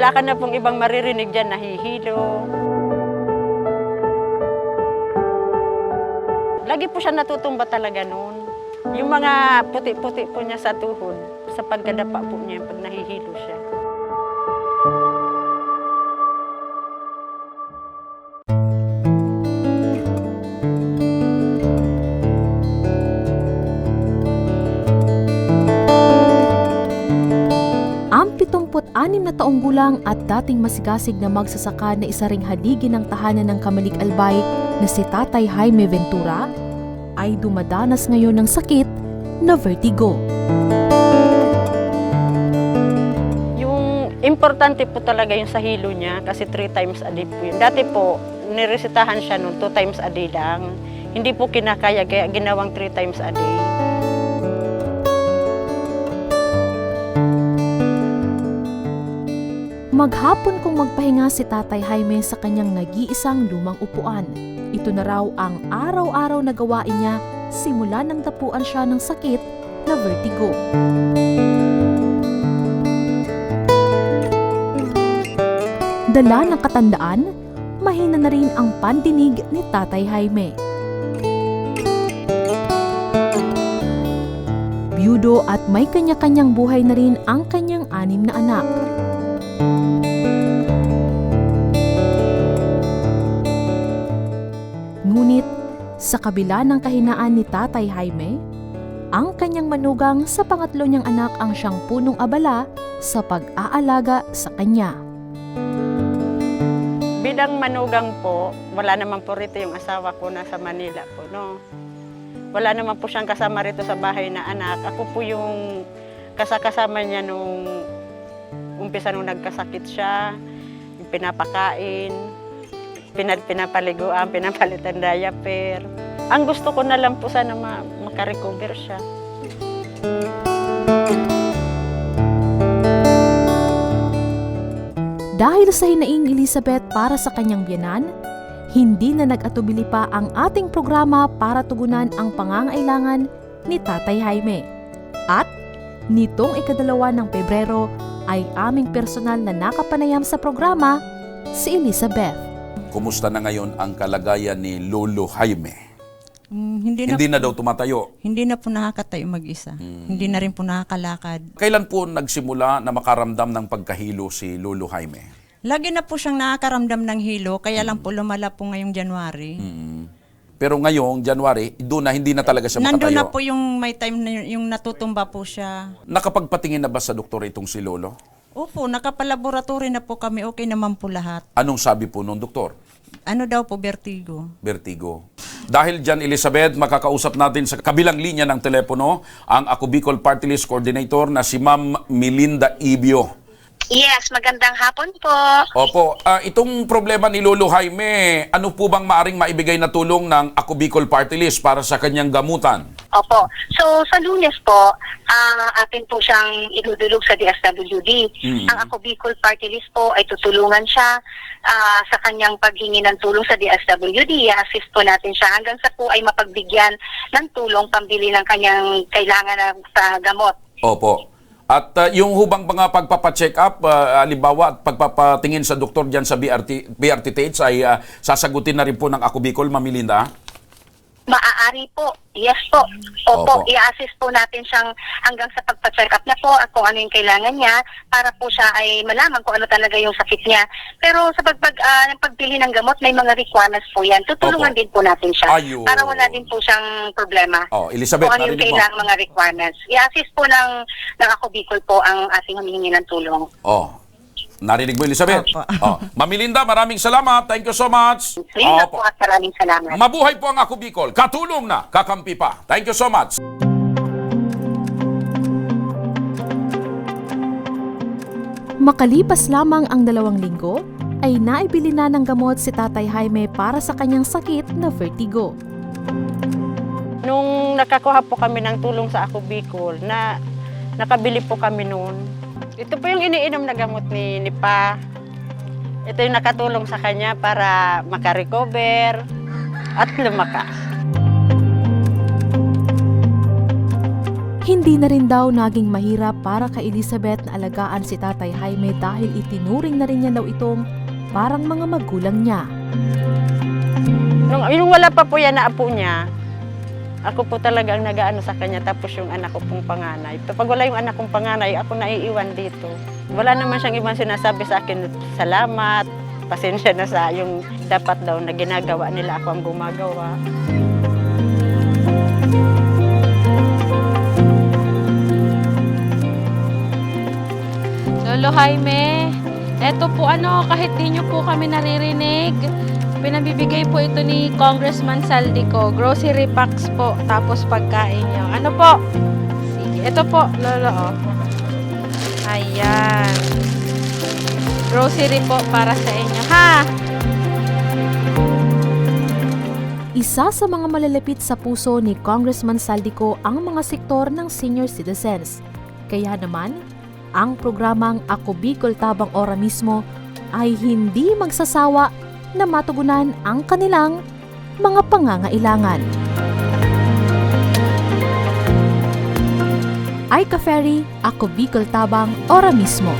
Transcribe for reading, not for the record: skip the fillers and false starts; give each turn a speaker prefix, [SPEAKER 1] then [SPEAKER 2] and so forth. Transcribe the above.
[SPEAKER 1] Wala ka na pong ibang maririnig dyan, nahihilo. Lagi po siya natutumba talaga noon. Yung mga puti-puti po niya sa tuhod, sa pagkadapa po niya pag nahihilo siya.
[SPEAKER 2] Ang 76 na taong gulang at dating masigasig na magsasaka na isa ring haligi ng tahanan ng Kamalig Albay na si Tatay Jaime Ventura ay dumadanas ngayon ng sakit na vertigo.
[SPEAKER 1] Yung importante po talaga yung sa hilo niya kasi 3 times a day po yun. Dati po, niresetahan siya noon 2 times a day lang. Hindi po kinakaya kaya ginawang 3 times a day.
[SPEAKER 2] Maghapon kung magpahinga si Tatay Jaime sa kanyang nag-iisang lumang upuan. Ito na raw ang araw-araw na gawain niya simula nang dapuan siya ng sakit na vertigo. Dala ng katandaan, mahina na rin ang pandinig ni Tatay Jaime. Byudo at may kanya-kanyang buhay na rin ang kanyang 6 na anak. Ngunit, sa kabila ng kahinaan ni Tatay Jaime, ang kanyang manugang sa pangatlo niyang anak ang siyang punong abala sa pag-aalaga sa kanya.
[SPEAKER 1] Bilang manugang po, wala naman po rito yung asawa ko nasa Manila po, no? Wala naman po siyang kasama rito sa bahay na anak. Ako po yung kasama niya nung umpisa nung nagkasakit siya, yung pinapakain, pinapaliguan, pinapalitan diaper. Ang gusto ko na lang po sana makarecover siya.
[SPEAKER 2] Dahil sa hinaing Elizabeth para sa kanyang biyanan, hindi na nag-atubili pa ang ating programa para tugunan ang pangangailangan ni Tatay Jaime. At nitong ika-2 ng Pebrero ay aming personal na nakapanayam sa programa, si Elizabeth.
[SPEAKER 3] Kumusta na ngayon ang kalagayan ni Lolo Jaime?
[SPEAKER 4] Hindi
[SPEAKER 3] Hindi na daw tumatayo.
[SPEAKER 4] Hindi na po nakakatayo mag-isa. Hindi na rin po nakakalakad.
[SPEAKER 3] Kailan po nagsimula na makaramdam ng pagkahilo si Lolo Jaime?
[SPEAKER 4] Lagi na po siyang nakakaramdam ng hilo, kaya lang po lumala po ngayong January.
[SPEAKER 3] Pero ngayong January, doon na hindi na talaga siya
[SPEAKER 4] Nandun na
[SPEAKER 3] makatayo.
[SPEAKER 4] po yung may time na yung natutumba po siya.
[SPEAKER 3] Nakapagpatingin na ba sa doktor itong si Lolo?
[SPEAKER 4] Opo, nakapalaboratory na po kami, okay naman po lahat.
[SPEAKER 3] Anong sabi po nung doktor?
[SPEAKER 4] Ano daw po, vertigo.
[SPEAKER 3] Vertigo. Dahil dyan, Elizabeth, makakausap natin sa kabilang linya ng telepono ang Ako Bicol Party List Coordinator na si Ma'am Melinda Ibio.
[SPEAKER 5] Yes, magandang hapon po.
[SPEAKER 3] Opo, itong problema ni Lolo Jaime, ano po bang maaring maibigay na tulong ng Ako Bicol Party List para sa kanyang gamutan?
[SPEAKER 5] Opo. So, sa Lunes po, atin po siyang idudulog sa DSWD. Ang Ako Bicol Party List po ay tutulungan siya sa kanyang paghingi ng tulong sa DSWD. I-assist po natin siya hanggang sa po ay mapagbigyan ng tulong pambili ng kanyang kailangan sa gamot.
[SPEAKER 3] Opo. At yung hubang mga pagpapacheck up, halimbawa at pagpapatingin sa doktor dyan sa BRTTH ay sasagutin na rin po ng Ako Bicol, Ma'am Melinda?
[SPEAKER 5] Maaari po. Yes po. Opo,
[SPEAKER 3] Opo.
[SPEAKER 5] i-assist po natin siyang hanggang sa pagpa-check up na po at kung ano yung kailangan niya para po siya ay malaman kung ano talaga yung sakit niya. Pero sa pagbili ng gamot, may mga requirements po yan. Tutulungan
[SPEAKER 3] Opo.
[SPEAKER 5] din po natin siya
[SPEAKER 3] Ayun.
[SPEAKER 5] para wala din po siyang problema.
[SPEAKER 3] Oh, Elizabeth,
[SPEAKER 5] Kung ano yung
[SPEAKER 3] narinig mo?
[SPEAKER 5] kailangan mga requirements. I-assist po ng Ako Bicol po ang ating humihingi ng tulong.
[SPEAKER 3] Oh, narinig mo, Elizabeth?
[SPEAKER 4] Opo.
[SPEAKER 3] Oh. Ma'am Melinda, maraming salamat. Thank you so much.
[SPEAKER 5] Yun na
[SPEAKER 3] Opo.
[SPEAKER 5] po at maraming salamat.
[SPEAKER 3] Mabuhay po ang Ako Bicol. Katulong na, kakampi pa. Thank you so much.
[SPEAKER 2] Makalipas lamang ang 2 linggo, ay naibili na ng gamot si Tatay Jaime para sa kanyang sakit na vertigo.
[SPEAKER 1] Nung nakakuha po kami ng tulong sa Ako Bicol, nakabili po kami noon. Ito po yung iniinom na gamot ni Pa. Ito yung nakatulong sa kanya para makarecover at lumakas.
[SPEAKER 2] Hindi na rin daw naging mahirap para kay Elizabeth na alagaan si Tatay Jaime dahil itinuring na rin niya daw itong parang mga magulang niya.
[SPEAKER 1] Yung wala pa po yan na apo niya, ako po talaga ang nag-aano sa kanya, tapos yung anak ko pong panganay. Pag wala yung anak kong panganay, ako naiiwan dito. Wala naman siyang ibang sinasabi sa akin, salamat, pasensya na sa yung dapat daw na ginagawa nila, ako ang gumagawa.
[SPEAKER 6] Lolo Jaime, eto po kahit di nyo po kami naririnig, pinabibigay po ito ni Congressman Saldico, grocery packs po, tapos pagkain nyo. Ano po? Sige, ito po, Lolo, Ayan. Grocery po para sa inyo, ha?
[SPEAKER 2] Isa sa mga malalapit sa puso ni Congressman Saldico ang mga sektor ng senior citizens. Kaya naman, ang programang Ako Bicol Tabang Ora mismo ay hindi magsasawa na matugunan ang kanilang mga pangangailangan. Aika Ferry, Ako Bicol Tabang Ora mismo.